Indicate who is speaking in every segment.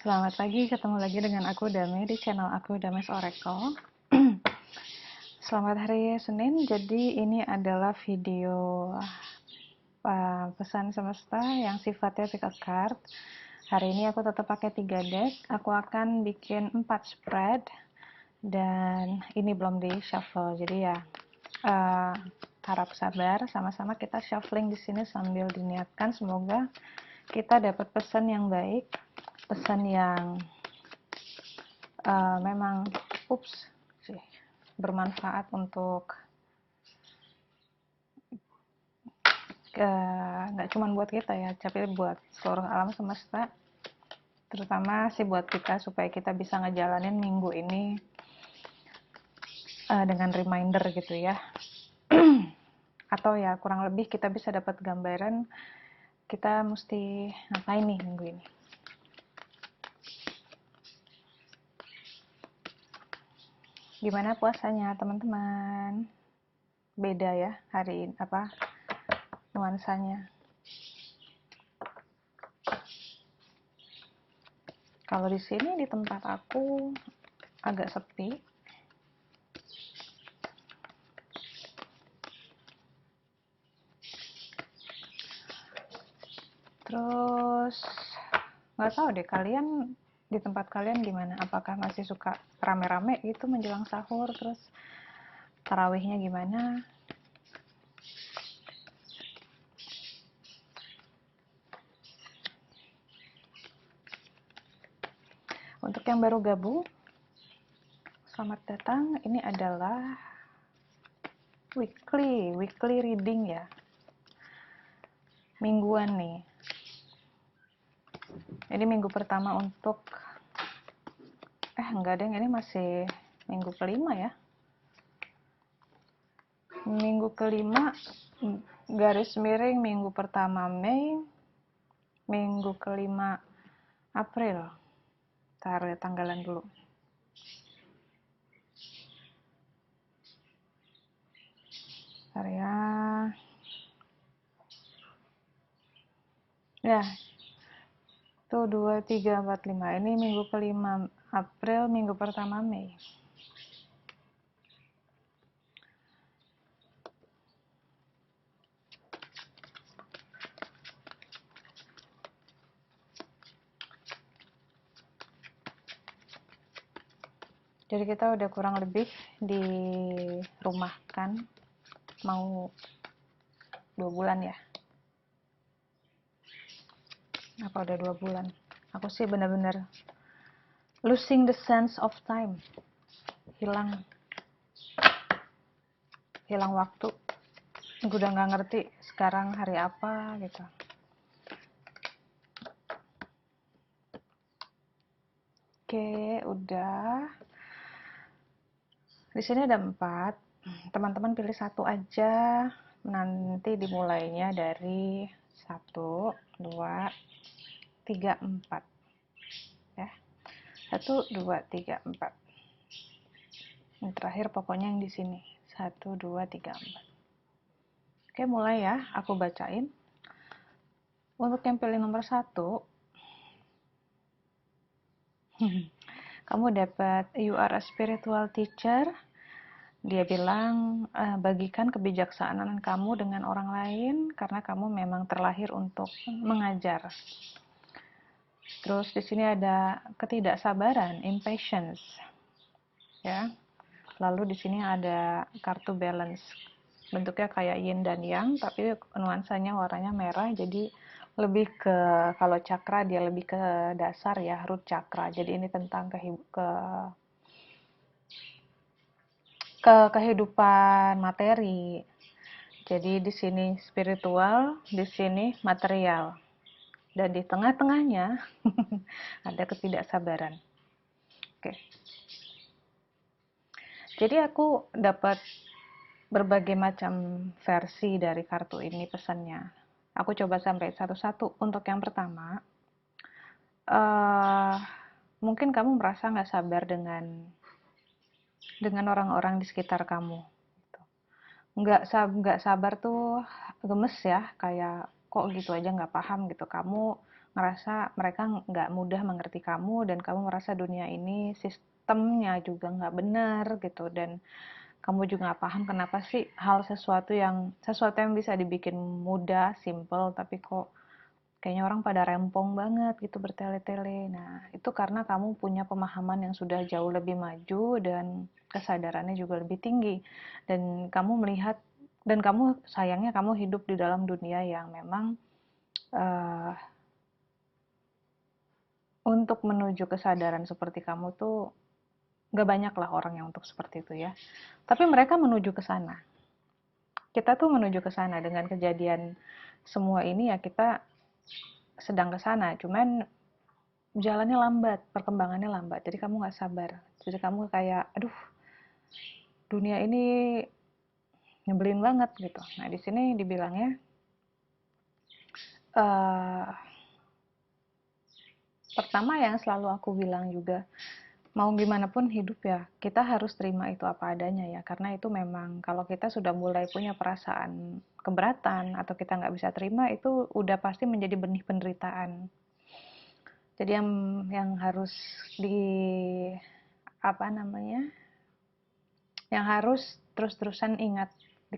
Speaker 1: Selamat pagi, ketemu lagi dengan aku Dame di channel aku Dames Oracle. Selamat hari Senin, jadi ini adalah video pesan semesta yang sifatnya pick a card. Hari ini aku tetap pakai 3 deck, aku akan bikin 4 spread dan ini belum di shuffle, jadi ya harap sabar, sama-sama kita shuffling di sini sambil diniatkan semoga kita dapat pesan yang baik, pesan yang memang bermanfaat untuk nggak cuma buat kita ya, tapi buat seluruh alam semesta, terutama sih buat kita supaya kita bisa ngejalanin minggu ini dengan reminder gitu ya. Atau ya kurang lebih kita bisa dapat gambaran kita mesti ngapain nih minggu ini. Gimana puasanya teman-teman? Beda ya hari ini nuansanya. Kalau di sini di tempat aku agak sepi. Terus nggak tahu deh kalian di tempat kalian gimana? Apakah masih suka rame-rame gitu menjelang sahur? Terus tarawihnya gimana? Untuk yang baru gabung, selamat datang. Ini adalah weekly reading ya. Mingguan nih. Jadi minggu pertama untuk enggak deh, ini masih minggu kelima ya. Minggu kelima garis miring minggu pertama Mei, minggu kelima April. Taruh tanggalan dulu. Ya. Ya. Tuh 2, 3, 4, 5. Ini minggu kelima April, minggu pertama Mei. Jadi kita udah kurang lebih di rumah kan, mau 2 bulan ya. Apa udah 2 bulan? Aku sih bener-bener losing the sense of time. Hilang waktu. Gue udah gak ngerti sekarang hari apa gitu. Oke, udah. Di sini ada 4. Teman-teman pilih satu aja. Nanti dimulainya dari 1, 2, 3, 4. Ya. 1, 2, 3, 4. Yang terakhir pokoknya yang di sini. 1, 2, 3, 4. Oke, mulai ya. Aku bacain. Untuk yang pilih nomor 1, kamu dapat you are a spiritual teacher. Dia bilang bagikan kebijaksanaan kamu dengan orang lain karena kamu memang terlahir untuk mengajar. Terus di sini ada ketidaksabaran, impatience. Ya. Lalu di sini ada kartu balance. Bentuknya kayak yin dan yang, tapi nuansanya warnanya merah, jadi lebih ke, kalau cakra dia lebih ke dasar ya, root cakra. Jadi ini tentang kehidupan materi. Jadi di sini spiritual, di sini material. Dan di tengah-tengahnya ada ketidaksabaran. Oke. Jadi aku dapat berbagai macam versi dari kartu ini pesannya. Aku coba sampai satu-satu. Untuk yang pertama, mungkin kamu merasa nggak sabar dengan orang-orang di sekitar kamu. Nggak sabar tuh gemes ya, kayak kok gitu aja nggak paham gitu. Kamu ngerasa mereka nggak mudah mengerti kamu, dan kamu merasa dunia ini sistemnya juga nggak benar gitu, dan kamu juga nggak paham kenapa sih sesuatu yang bisa dibikin mudah, simple, tapi kok kayaknya orang pada rempong banget gitu bertele-tele. Nah, itu karena kamu punya pemahaman yang sudah jauh lebih maju dan kesadarannya juga lebih tinggi. Dan kamu melihat, dan kamu sayangnya kamu hidup di dalam dunia yang memang uh, untuk menuju kesadaran seperti kamu tuh gak banyak lah orang yang untuk seperti itu ya. Tapi mereka menuju ke sana. Kita tuh menuju ke sana dengan kejadian semua ini ya, kita sedang ke sana. Cuman jalannya lambat, perkembangannya lambat. Jadi kamu nggak sabar. Jadi kamu kayak, aduh, dunia ini nyebelin banget gitu. Nah, di sini dibilangnya, uh, pertama yang selalu aku bilang juga, mau gimana pun hidup ya, kita harus terima itu apa adanya ya. Karena itu memang kalau kita sudah mulai punya perasaan keberatan atau kita nggak bisa terima, itu udah pasti menjadi benih penderitaan. Jadi yang harus di apa namanya, yang harus terus-terusan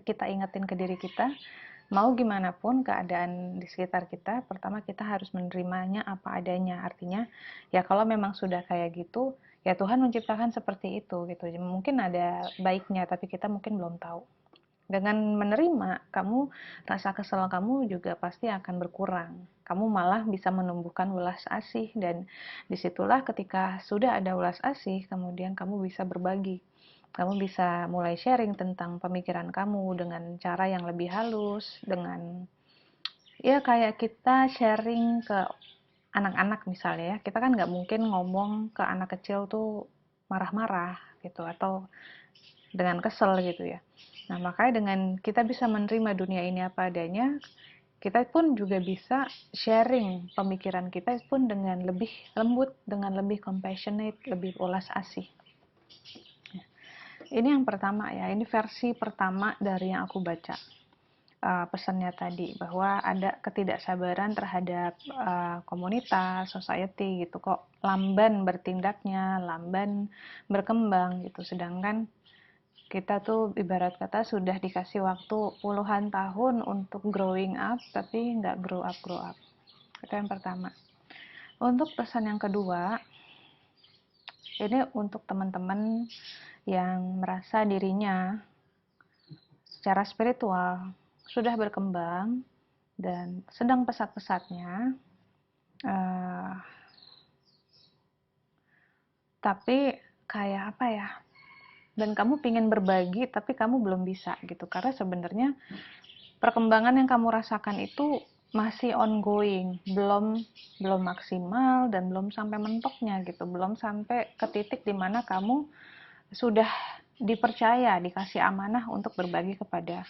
Speaker 1: kita ingetin ke diri kita, mau gimana pun keadaan di sekitar kita, pertama kita harus menerimanya apa adanya. Artinya ya kalau memang sudah kayak gitu, ya Tuhan menciptakan seperti itu gitu. Mungkin ada baiknya tapi kita mungkin belum tahu. Dengan menerima, kamu rasa kesel kamu juga pasti akan berkurang. Kamu malah bisa menumbuhkan welas asih, dan disitulah ketika sudah ada welas asih, kemudian kamu bisa berbagi. Kamu bisa mulai sharing tentang pemikiran kamu dengan cara yang lebih halus, dengan ya kayak kita sharing ke anak-anak misalnya ya. Kita kan nggak mungkin ngomong ke anak kecil tuh marah-marah gitu atau dengan kesel gitu ya. Nah, makanya dengan kita bisa menerima dunia ini apa adanya, kita pun juga bisa sharing pemikiran kita pun dengan lebih lembut, dengan lebih compassionate, lebih ulas asih. Ini yang pertama ya, ini versi pertama dari yang aku baca. Pesannya tadi bahwa ada ketidaksabaran terhadap komunitas, society gitu, kok lamban bertindaknya, lamban berkembang gitu. Sedangkan kita tuh ibarat kata sudah dikasih waktu puluhan tahun untuk growing up, tapi nggak grow up. Itu yang pertama. Untuk pesan yang kedua, ini untuk teman-teman yang merasa dirinya secara spiritual sudah berkembang dan sedang pesat-pesatnya, uh, tapi kayak apa ya, dan kamu pingin berbagi tapi kamu belum bisa gitu, karena sebenarnya perkembangan yang kamu rasakan itu masih ongoing, belum maksimal dan belum sampai mentoknya gitu, belum sampai ke titik dimana kamu sudah dipercaya, dikasih amanah untuk berbagi kepada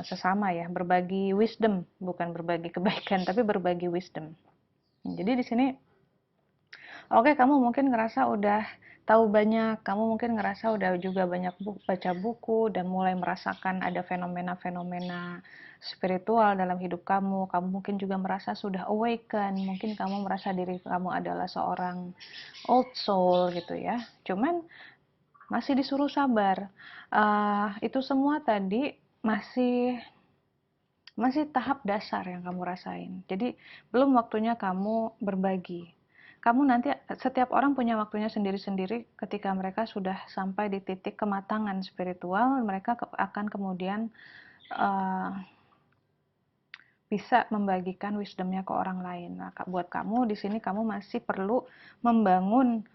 Speaker 1: sesama ya, berbagi wisdom, bukan berbagi kebaikan tapi berbagi wisdom. Jadi di sini oke, kamu mungkin ngerasa udah tahu banyak, kamu mungkin ngerasa udah juga banyak baca buku dan mulai merasakan ada fenomena-fenomena spiritual dalam hidup kamu. Kamu mungkin juga merasa sudah awaken, mungkin kamu merasa diri kamu adalah seorang old soul gitu ya. Cuman masih disuruh sabar. Itu semua tadi masih tahap dasar yang kamu rasain. Jadi belum waktunya kamu berbagi. Kamu nanti, setiap orang punya waktunya sendiri-sendiri. Ketika mereka sudah sampai di titik kematangan spiritual, mereka akan kemudian uh, bisa membagikan wisdomnya ke orang lain. Nah, buat kamu di sini kamu masih perlu membangun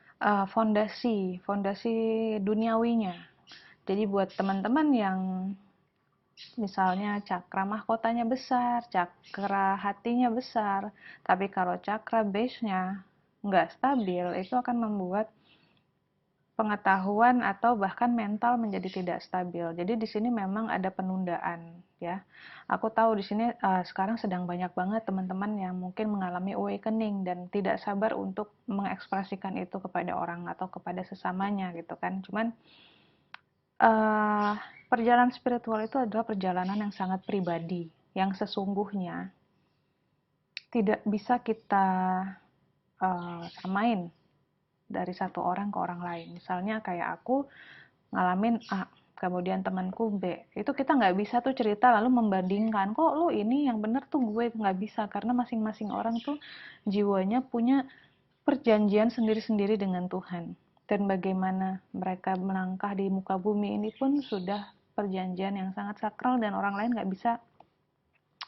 Speaker 1: fondasi duniawinya. Jadi buat teman-teman yang misalnya cakra mahkotanya besar, cakra hatinya besar, tapi kalau cakra base-nya nggak stabil, itu akan membuat pengetahuan atau bahkan mental menjadi tidak stabil. Jadi di sini memang ada penundaan ya. Aku tahu di sini sekarang sedang banyak banget teman-teman yang mungkin mengalami awakening dan tidak sabar untuk mengekspresikan itu kepada orang atau kepada sesamanya gitu kan. Cuman perjalanan spiritual itu adalah perjalanan yang sangat pribadi, yang sesungguhnya tidak bisa kita samain dari satu orang ke orang lain. Misalnya kayak aku ngalamin A, kemudian temanku B, itu kita nggak bisa tuh cerita lalu membandingkan, kok lu ini yang bener tuh gue, nggak bisa, karena masing-masing orang tuh jiwanya punya perjanjian sendiri-sendiri dengan Tuhan, dan bagaimana mereka melangkah di muka bumi ini pun sudah perjanjian yang sangat sakral dan orang lain nggak bisa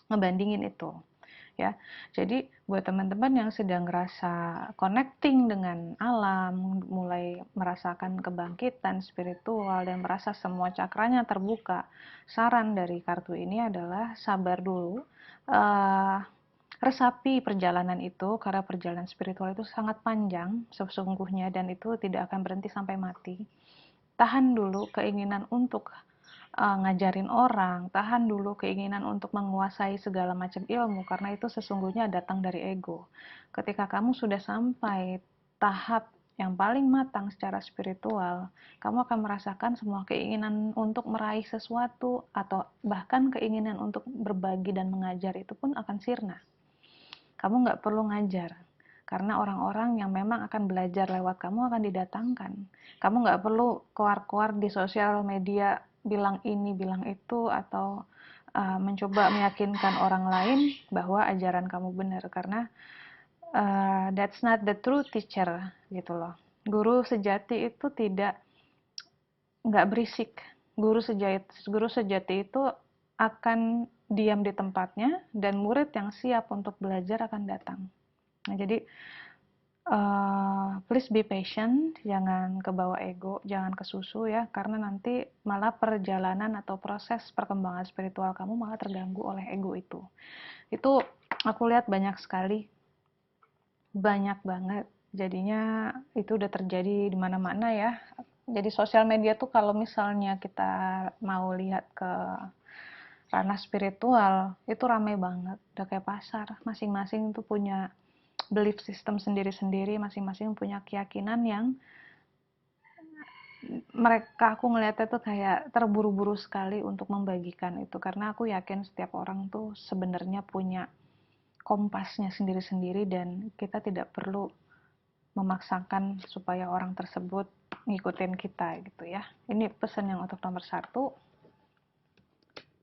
Speaker 1: ngebandingin itu ya. Jadi buat teman-teman yang sedang ngerasa connecting dengan alam, mulai merasakan kebangkitan spiritual dan merasa semua cakranya terbuka, saran dari kartu ini adalah sabar dulu, uh, resapi perjalanan itu, karena perjalanan spiritual itu sangat panjang sesungguhnya dan itu tidak akan berhenti sampai mati. Tahan dulu keinginan untuk ngajarin orang, tahan dulu keinginan untuk menguasai segala macam ilmu, karena itu sesungguhnya datang dari ego. Ketika kamu sudah sampai tahap yang paling matang secara spiritual, kamu akan merasakan semua keinginan untuk meraih sesuatu atau bahkan keinginan untuk berbagi dan mengajar itu pun akan sirna. Kamu nggak perlu ngajar, karena orang-orang yang memang akan belajar lewat kamu akan didatangkan. Kamu nggak perlu keluar-keluar di sosial media bilang ini, bilang itu, atau mencoba meyakinkan orang lain bahwa ajaran kamu benar, karena that's not the true teacher gitu loh. Guru sejati itu nggak berisik. Guru sejati itu akan diam di tempatnya dan murid yang siap untuk belajar akan datang. Nah, jadi please be patient, jangan kebawa ego, jangan kesusu ya, karena nanti malah perjalanan atau proses perkembangan spiritual kamu malah terganggu oleh ego itu. Itu aku lihat banyak sekali, banyak banget. Jadinya itu udah terjadi di mana-mana ya. Jadi sosial media tuh kalau misalnya kita mau lihat ke ranah spiritual, itu ramai banget, udah kayak pasar, masing-masing tuh punya belief system sendiri-sendiri, masing-masing punya keyakinan yang aku ngeliatnya tuh kayak terburu-buru sekali untuk membagikan itu, karena aku yakin setiap orang tuh sebenarnya punya kompasnya sendiri-sendiri dan kita tidak perlu memaksakan supaya orang tersebut ngikutin kita gitu ya. Ini pesan yang untuk nomor 1.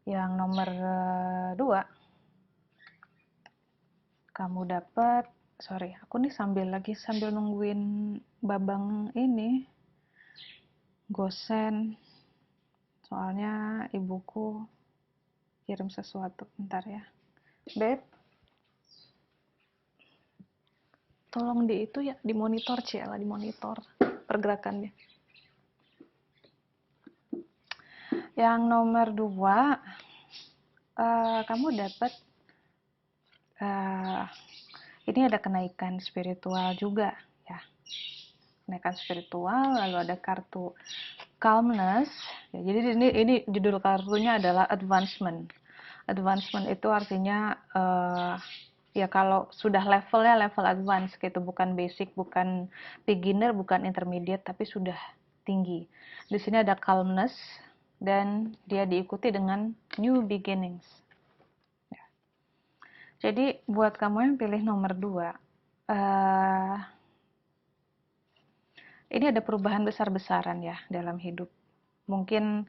Speaker 1: Yang nomor 2, kamu dapat, sorry, aku nih sambil nungguin babang ini gosen, soalnya ibuku kirim sesuatu, bentar ya. Beb, tolong di itu ya, dimonitor Ciela, dimonitor pergerakannya. Yang nomor 2, kamu dapat ini ada kenaikan spiritual juga ya, kenaikan spiritual. Lalu ada kartu calmness ya, jadi ini judul kartunya adalah advancement. Advancement itu artinya ya kalau sudah levelnya level advance gitu, bukan basic, bukan beginner, bukan intermediate, tapi sudah tinggi. Di sini ada calmness dan dia diikuti dengan new beginnings. Jadi buat kamu yang pilih nomor 2, ini ada perubahan besar-besaran ya dalam hidup. Mungkin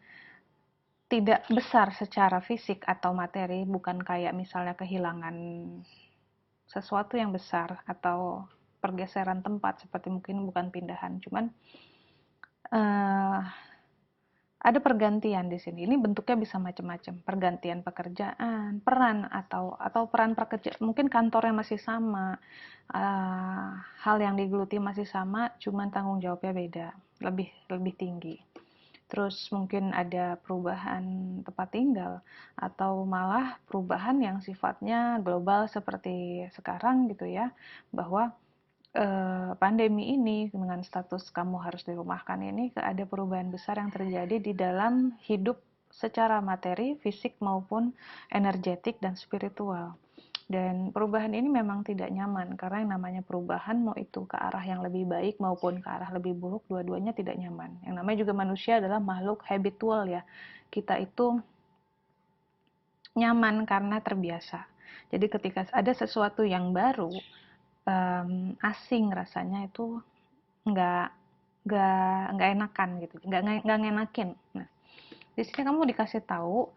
Speaker 1: tidak besar secara fisik atau materi, bukan kayak misalnya kehilangan sesuatu yang besar atau pergeseran tempat, seperti mungkin bukan pindahan, cuman ada pergantian di sini. Ini bentuknya bisa macam-macam, pergantian pekerjaan, peran atau peran pekerja, mungkin kantornya masih sama, hal yang digeluti masih sama, cuman tanggung jawabnya beda, lebih tinggi. Terus mungkin ada perubahan tempat tinggal atau malah perubahan yang sifatnya global seperti sekarang gitu ya, bahwa pandemi ini dengan status kamu harus dirumahkan ini, ada perubahan besar yang terjadi di dalam hidup secara materi, fisik maupun energetik dan spiritual. Dan perubahan ini memang tidak nyaman, karena yang namanya perubahan, mau itu ke arah yang lebih baik maupun ke arah lebih buruk, dua-duanya tidak nyaman. Yang namanya juga manusia adalah makhluk habitual ya. Kita itu nyaman karena terbiasa. Jadi ketika ada sesuatu yang baru, asing rasanya itu nggak nggak enakan gitu, nggak ngenakin. Nah, di sini kamu dikasih tahu,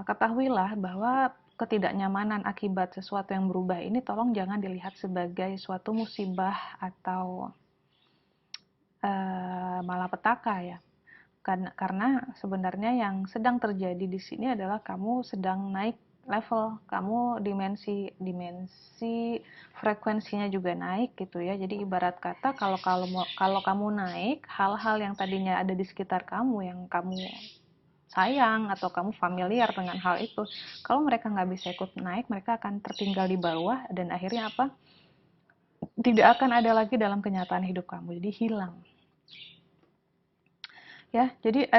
Speaker 1: ketahuilah bahwa ketidaknyamanan akibat sesuatu yang berubah ini tolong jangan dilihat sebagai suatu musibah atau malapetaka ya. Karena sebenarnya yang sedang terjadi di sini adalah kamu sedang naik level, kamu dimensi frekuensinya juga naik gitu ya. Jadi ibarat kata kalau kamu naik, hal-hal yang tadinya ada di sekitar kamu yang kamu sayang atau kamu familiar dengan hal itu, kalau mereka nggak bisa ikut naik, mereka akan tertinggal di bawah dan akhirnya apa? Tidak akan ada lagi dalam kenyataan hidup kamu, jadi hilang. Ya, jadi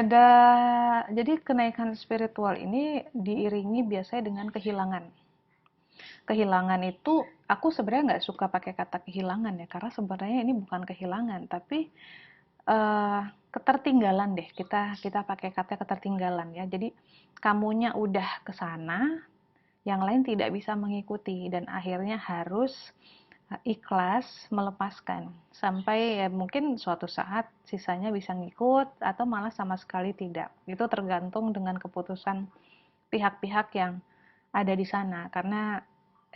Speaker 1: kenaikan spiritual ini diiringi biasanya dengan kehilangan. Kehilangan itu aku sebenarnya nggak suka pakai kata kehilangan ya, karena sebenarnya ini bukan kehilangan, tapi ketertinggalan deh. Kita pakai kata ketertinggalan ya. Jadi kamunya udah ke sana, yang lain tidak bisa mengikuti dan akhirnya harus ikhlas melepaskan sampai ya mungkin suatu saat sisanya bisa ngikut atau malah sama sekali tidak. Itu tergantung dengan keputusan pihak-pihak yang ada di sana, karena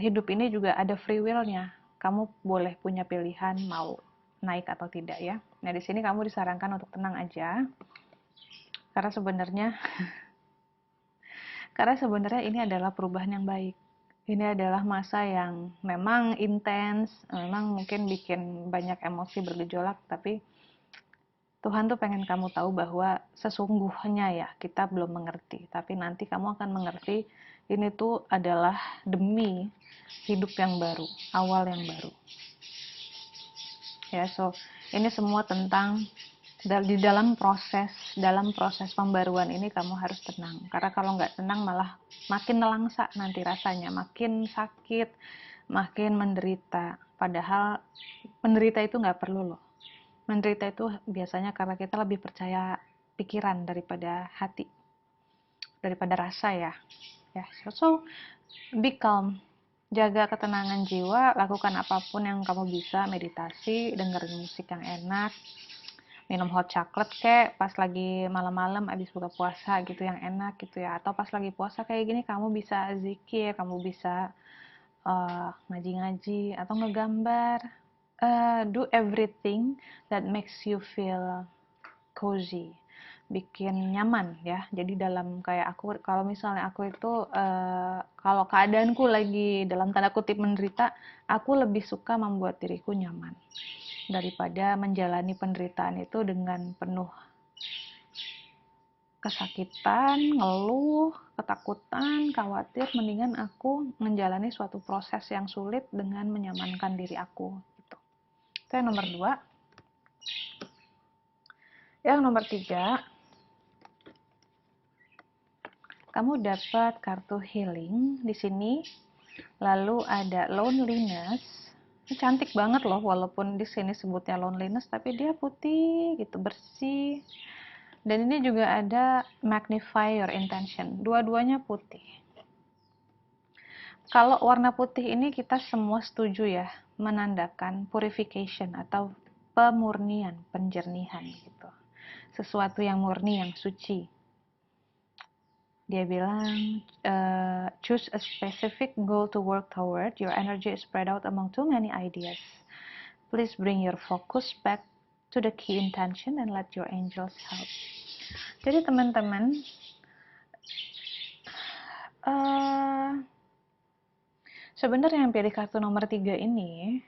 Speaker 1: hidup ini juga ada free will-nya. Kamu boleh punya pilihan mau naik atau tidak ya. Nah, di sini kamu disarankan untuk tenang aja. Karena sebenarnya ini adalah perubahan yang baik. Ini adalah masa yang memang intens, memang mungkin bikin banyak emosi bergejolak, tapi Tuhan tuh pengen kamu tahu bahwa sesungguhnya ya kita belum mengerti, tapi nanti kamu akan mengerti ini tuh adalah demi hidup yang baru, awal yang baru. Ya, so ini semua tentang di dalam proses pembaruan ini kamu harus tenang, karena kalau nggak tenang malah makin nelangsa nanti rasanya, makin sakit, makin menderita. Padahal menderita itu nggak perlu loh. Menderita itu biasanya karena kita lebih percaya pikiran daripada hati, daripada rasa ya. So be calm, jaga ketenangan jiwa, lakukan apapun yang kamu bisa, meditasi, dengerin musik yang enak, minum hot chocolate kayak pas lagi malam-malam abis buka puasa gitu yang enak gitu ya, atau pas lagi puasa kayak gini kamu bisa zikir, kamu bisa ngaji-ngaji atau ngegambar, do everything that makes you feel cozy, bikin nyaman ya. Jadi dalam kayak aku, kalau misalnya aku itu kalau keadaanku lagi dalam tanda kutip menderita, aku lebih suka membuat diriku nyaman daripada menjalani penderitaan itu dengan penuh kesakitan, ngeluh, ketakutan, khawatir. Mendingan aku menjalani suatu proses yang sulit dengan menyamankan diri aku gitu. Itu yang nomor 2. Yang nomor 3, kamu dapat kartu healing di sini. Lalu ada loneliness. Ini cantik banget loh, walaupun di sini sebutnya loneliness, tapi dia putih gitu, bersih. Dan ini juga ada magnify your intention. Dua-duanya putih. Kalau warna putih ini kita semua setuju ya, menandakan purification atau pemurnian, penjernihan gitu. Sesuatu yang murni, yang suci. Dia bilang, choose a specific goal to work toward. Your energy is spread out among too many ideas. Please bring your focus back to the key intention and let your angels help. Jadi teman-teman, sebenarnya yang pilih kartu nomor 3 ini,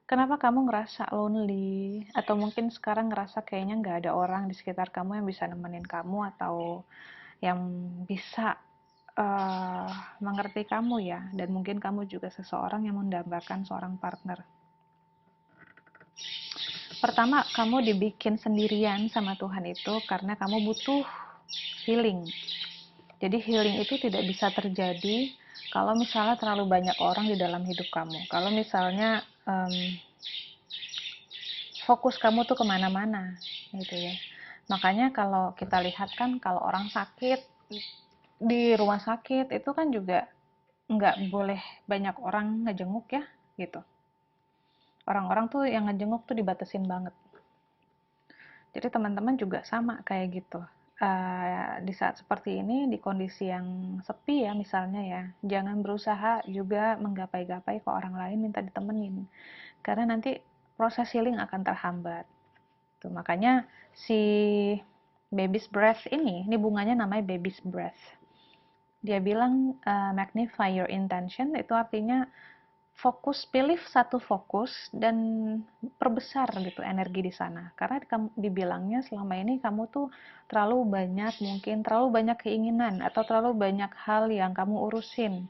Speaker 1: kenapa kamu ngerasa lonely? Atau mungkin sekarang ngerasa kayaknya nggak ada orang di sekitar kamu yang bisa nemenin kamu atau yang bisa mengerti kamu ya, dan mungkin kamu juga seseorang yang mendambakan seorang partner. Pertama, kamu dibikin sendirian sama Tuhan itu karena kamu butuh healing. Jadi healing itu tidak bisa terjadi kalau misalnya terlalu banyak orang di dalam hidup kamu. Kalau misalnya fokus kamu tuh kemana-mana gitu ya. Makanya kalau kita lihat kan, kalau orang sakit di rumah sakit itu kan juga nggak boleh banyak orang ngejenguk ya, gitu. Orang-orang tuh yang ngejenguk tuh dibatasin banget. Jadi teman-teman juga sama kayak gitu. Di saat seperti ini, di kondisi yang sepi ya misalnya ya, jangan berusaha juga menggapai-gapai ke orang lain minta ditemenin. Karena nanti proses healing akan terhambat. Tuh, makanya si baby's breath ini bunganya namanya baby's breath. Dia bilang magnify your intention, itu artinya fokus, pilih satu fokus dan perbesar gitu energi di sana. Karena dibilangnya selama ini kamu tuh terlalu banyak, mungkin terlalu banyak keinginan atau terlalu banyak hal yang kamu urusin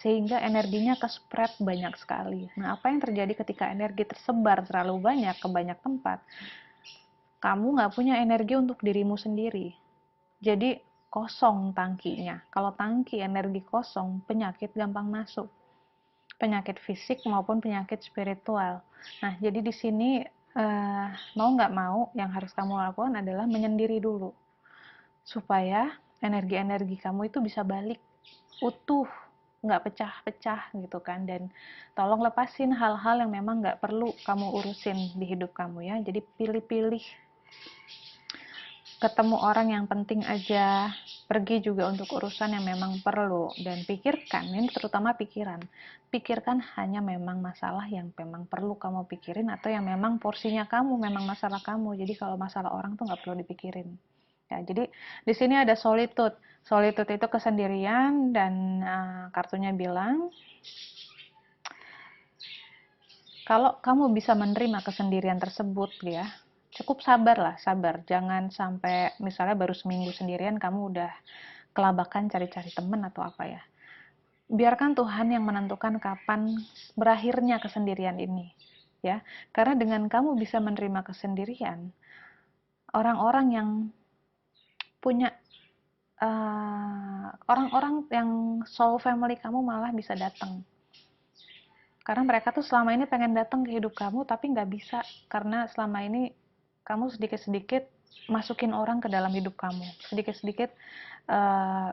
Speaker 1: sehingga energinya ke-spread banyak sekali. Nah, apa yang terjadi ketika energi tersebar terlalu banyak ke banyak tempat? Kamu nggak punya energi untuk dirimu sendiri. Jadi kosong tangkinya. Kalau tangki energi kosong, penyakit gampang masuk, penyakit fisik maupun penyakit spiritual. Nah, jadi di sini mau nggak mau yang harus kamu lakukan adalah menyendiri dulu supaya energi-energi kamu itu bisa balik utuh, nggak pecah-pecah gitu kan. Dan tolong lepasin hal-hal yang memang nggak perlu kamu urusin di hidup kamu ya. Jadi pilih-pilih, ketemu orang yang penting aja, pergi juga untuk urusan yang memang perlu, dan pikirkan, ini terutama pikirkan hanya memang masalah yang memang perlu kamu pikirin atau yang memang porsinya kamu, memang masalah kamu. Jadi kalau masalah orang tuh nggak perlu dipikirin ya. Jadi di sini ada solitude itu kesendirian, dan kartunya bilang kalau kamu bisa menerima kesendirian tersebut ya, cukup sabar, jangan sampai misalnya baru seminggu sendirian kamu udah kelabakan cari-cari temen atau apa ya. Biarkan Tuhan yang menentukan kapan berakhirnya kesendirian ini ya. Karena dengan kamu bisa menerima kesendirian, orang-orang yang punya orang-orang yang soul family kamu malah bisa datang. Karena mereka tuh selama ini pengen datang ke hidup kamu tapi nggak bisa, karena selama ini kamu sedikit-sedikit masukin orang ke dalam hidup kamu, sedikit-sedikit uh,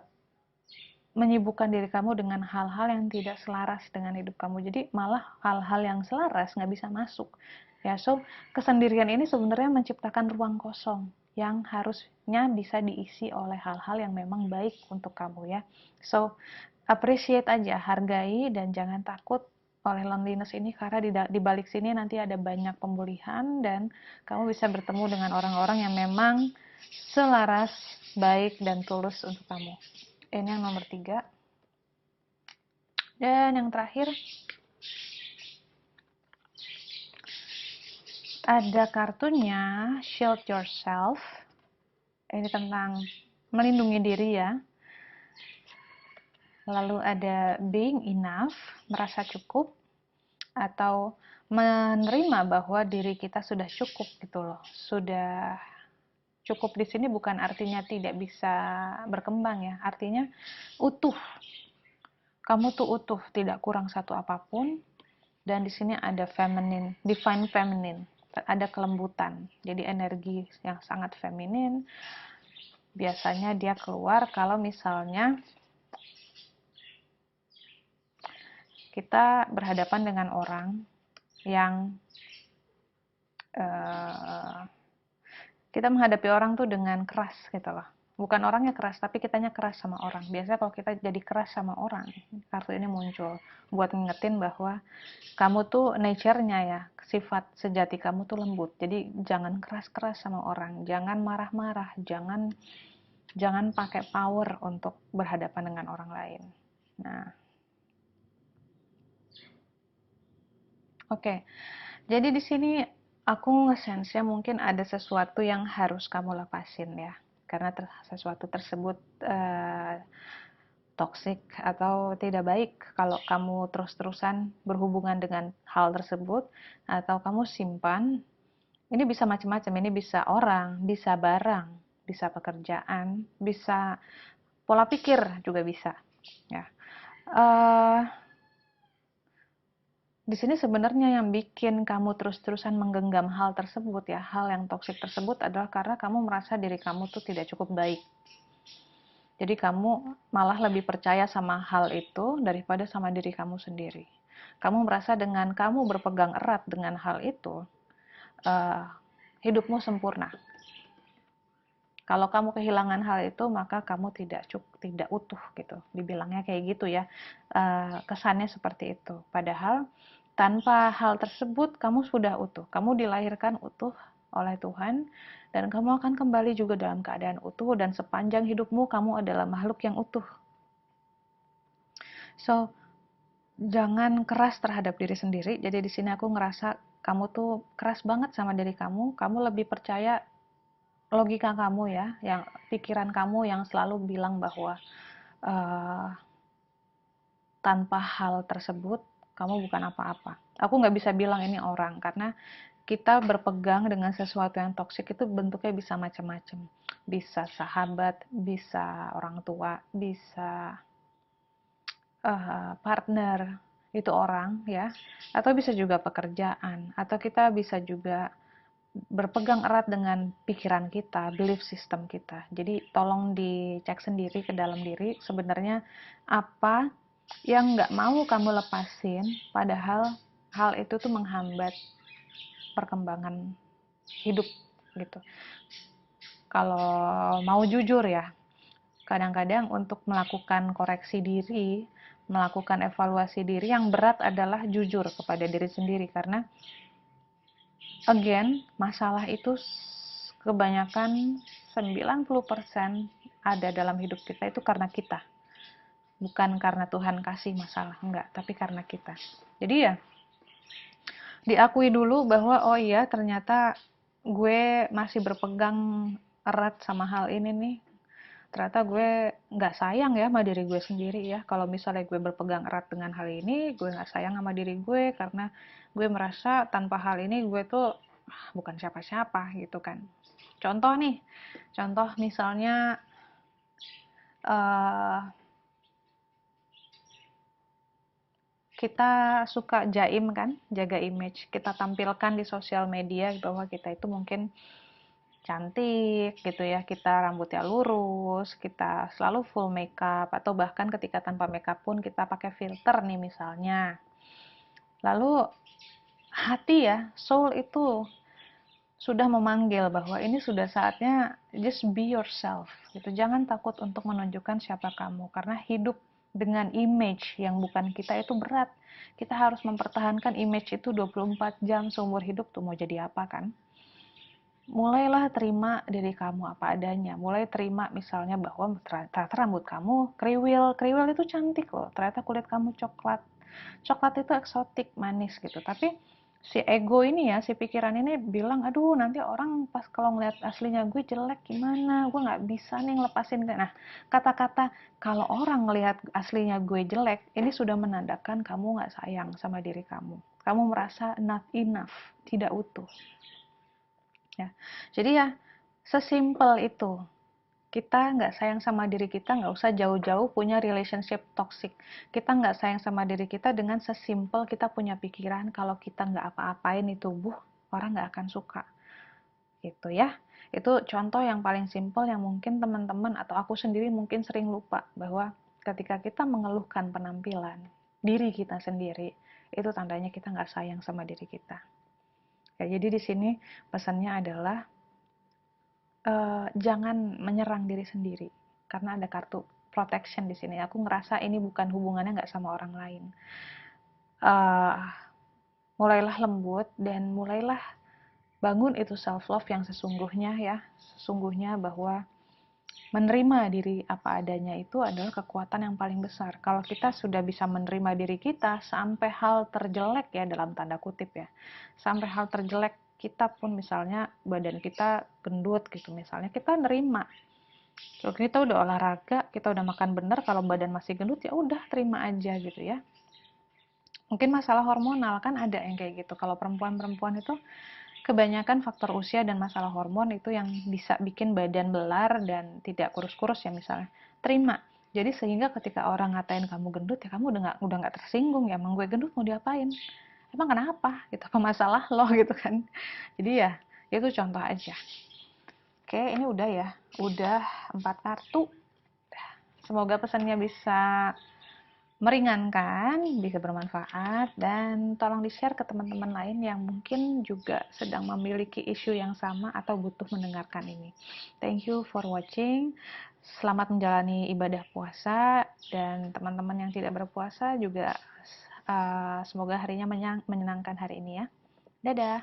Speaker 1: menyibukkan diri kamu dengan hal-hal yang tidak selaras dengan hidup kamu. Jadi malah hal-hal yang selaras nggak bisa masuk ya. So kesendirian ini sebenarnya menciptakan ruang kosong yang harusnya bisa diisi oleh hal-hal yang memang baik untuk kamu ya. So appreciate aja, hargai, dan jangan takut oleh loneliness ini, karena di balik sini nanti ada banyak pemulihan dan kamu bisa bertemu dengan orang-orang yang memang selaras, baik, dan tulus untuk kamu. Ini yang nomor 3. Dan yang terakhir ada kartunya Shield Yourself. Ini tentang melindungi diri ya. Lalu ada Being Enough, merasa cukup atau menerima bahwa diri kita sudah cukup gitu loh. Sudah cukup di sini bukan artinya tidak bisa berkembang ya, artinya utuh. Kamu tuh utuh, tidak kurang satu apapun. Dan di sini ada feminine, divine feminine, ada kelembutan. Jadi energi yang sangat feminin biasanya dia keluar kalau misalnya kita berhadapan dengan orang yang kita menghadapi orang tuh dengan keras gitu loh. Bukan orangnya keras, tapi kitanya keras sama orang. Biasanya kalau kita jadi keras sama orang, kartu ini muncul buat ngingetin bahwa kamu tuh nature-nya ya, sifat sejati kamu tuh lembut. Jadi jangan keras-keras sama orang, jangan marah-marah, jangan pakai power untuk berhadapan dengan orang lain. Nah, oke. Jadi di sini aku nge-sense-nya mungkin ada sesuatu yang harus kamu lepasin ya. Karena sesuatu tersebut toxic atau tidak baik kalau kamu terus-terusan berhubungan dengan hal tersebut atau kamu simpan. Ini bisa macam-macam, ini bisa orang, bisa barang, bisa pekerjaan, bisa pola pikir juga bisa ya. Di sini sebenarnya yang bikin kamu terus-terusan menggenggam hal tersebut ya, hal yang toksik tersebut adalah karena kamu merasa diri kamu tuh tidak cukup baik. Jadi kamu malah lebih percaya sama hal itu daripada sama diri kamu sendiri. Kamu merasa dengan kamu berpegang erat dengan hal itu, uh, hidupmu sempurna. Kalau kamu kehilangan hal itu, maka kamu tidak utuh gitu. Dibilangnya kayak gitu ya. Kesannya seperti itu. Padahal tanpa hal tersebut kamu sudah utuh. Kamu dilahirkan utuh oleh Tuhan dan kamu akan kembali juga dalam keadaan utuh dan sepanjang hidupmu kamu adalah makhluk yang utuh. So, jangan keras terhadap diri sendiri. Jadi di sini aku ngerasa kamu tuh keras banget sama diri kamu. Kamu lebih percaya logika kamu ya, yang pikiran kamu yang selalu bilang bahwa uh, tanpa hal tersebut kamu bukan apa-apa. Aku nggak bisa bilang ini orang karena kita berpegang dengan sesuatu yang toksik itu bentuknya bisa macam-macam. Bisa sahabat, bisa orang tua, bisa partner, itu orang ya, atau bisa juga pekerjaan, atau kita bisa juga berpegang erat dengan pikiran kita, belief system kita. Jadi tolong dicek sendiri ke dalam diri sebenarnya apa yang nggak mau kamu lepasin, padahal hal itu tuh menghambat perkembangan hidup gitu. Kalau mau jujur ya, kadang-kadang untuk melakukan koreksi diri, melakukan evaluasi diri yang berat adalah jujur kepada diri sendiri karena again, masalah itu kebanyakan 90% ada dalam hidup kita itu karena kita. Bukan karena Tuhan kasih masalah, enggak, tapi karena kita. Jadi ya, diakui dulu bahwa oh iya ternyata gue masih berpegang erat sama hal ini nih. Ternyata gue nggak sayang ya sama diri gue sendiri ya. Kalau misalnya gue berpegang erat dengan hal ini, gue nggak sayang sama diri gue karena gue merasa tanpa hal ini gue tuh bukan siapa-siapa gitu kan. Contoh nih, contoh misalnya uh, kita suka jaim kan, jaga image. Kita tampilkan di sosial media bahwa kita itu mungkin cantik gitu ya, kita rambutnya lurus, kita selalu full makeup, atau bahkan ketika tanpa makeup pun kita pakai filter nih misalnya. Lalu hati ya, soul itu sudah memanggil bahwa ini sudah saatnya just be yourself gitu. Jangan takut untuk menunjukkan siapa kamu karena hidup dengan image yang bukan kita itu berat. Kita harus mempertahankan image itu 24 jam seumur hidup tuh mau jadi apa kan? Mulailah terima diri kamu apa adanya. Mulai terima misalnya bahwa ternyata rambut kamu kriwil. Kriwil itu cantik loh. Ternyata kulit kamu coklat. Coklat itu eksotik, manis gitu. Tapi si ego ini ya, si pikiran ini bilang, aduh nanti orang pas kalau ngeliat aslinya gue jelek gimana, gue nggak bisa nih ngelepasin. Nah, kata-kata kalau orang ngelihat aslinya gue jelek, ini sudah menandakan kamu nggak sayang sama diri kamu. Kamu merasa not enough, tidak utuh. Ya, jadi ya sesimpel itu. Kita nggak sayang sama diri kita, nggak usah jauh-jauh punya relationship toxic. Kita nggak sayang sama diri kita dengan sesimpel kita punya pikiran kalau kita nggak apa-apain di tubuh, orang nggak akan suka. Gitu ya. Itu contoh yang paling simpel yang mungkin teman-teman atau aku sendiri mungkin sering lupa bahwa ketika kita mengeluhkan penampilan diri kita sendiri, itu tandanya kita nggak sayang sama diri kita. Ya, jadi di sini pesannya adalah jangan menyerang diri sendiri karena ada kartu protection di sini. Aku ngerasa ini bukan hubungannya nggak sama orang lain. Uh, Mulailah lembut dan mulailah bangun itu self love yang sesungguhnya ya, sesungguhnya bahwa menerima diri apa adanya itu adalah kekuatan yang paling besar. Kalau kita sudah bisa menerima diri kita sampai hal terjelek ya dalam tanda kutip ya, sampai hal terjelek kita pun misalnya badan kita gendut gitu misalnya, kita nerima. Kalau kita udah olahraga, kita udah makan bener, kalau badan masih gendut ya udah terima aja gitu ya. Mungkin masalah hormonal kan ada yang kayak gitu. Kalau perempuan-perempuan itu kebanyakan faktor usia dan masalah hormon itu yang bisa bikin badan belar dan tidak kurus-kurus ya misalnya. Terima. Jadi sehingga ketika orang ngatain kamu gendut ya kamu udah nggak tersinggung ya, emang gue gendut mau diapain? Emang kenapa? Gitu apa masalah lo gitu kan? Jadi ya itu contoh aja. Oke, ini udah ya. Udah 4 kartu. Semoga pesannya bisa meringankan, bisa bermanfaat, dan tolong di-share ke teman-teman lain yang mungkin juga sedang memiliki isu yang sama atau butuh mendengarkan ini. Thank you for watching. Selamat menjalani ibadah puasa, dan teman-teman yang tidak berpuasa juga semoga harinya menyenangkan hari ini ya. Dadah.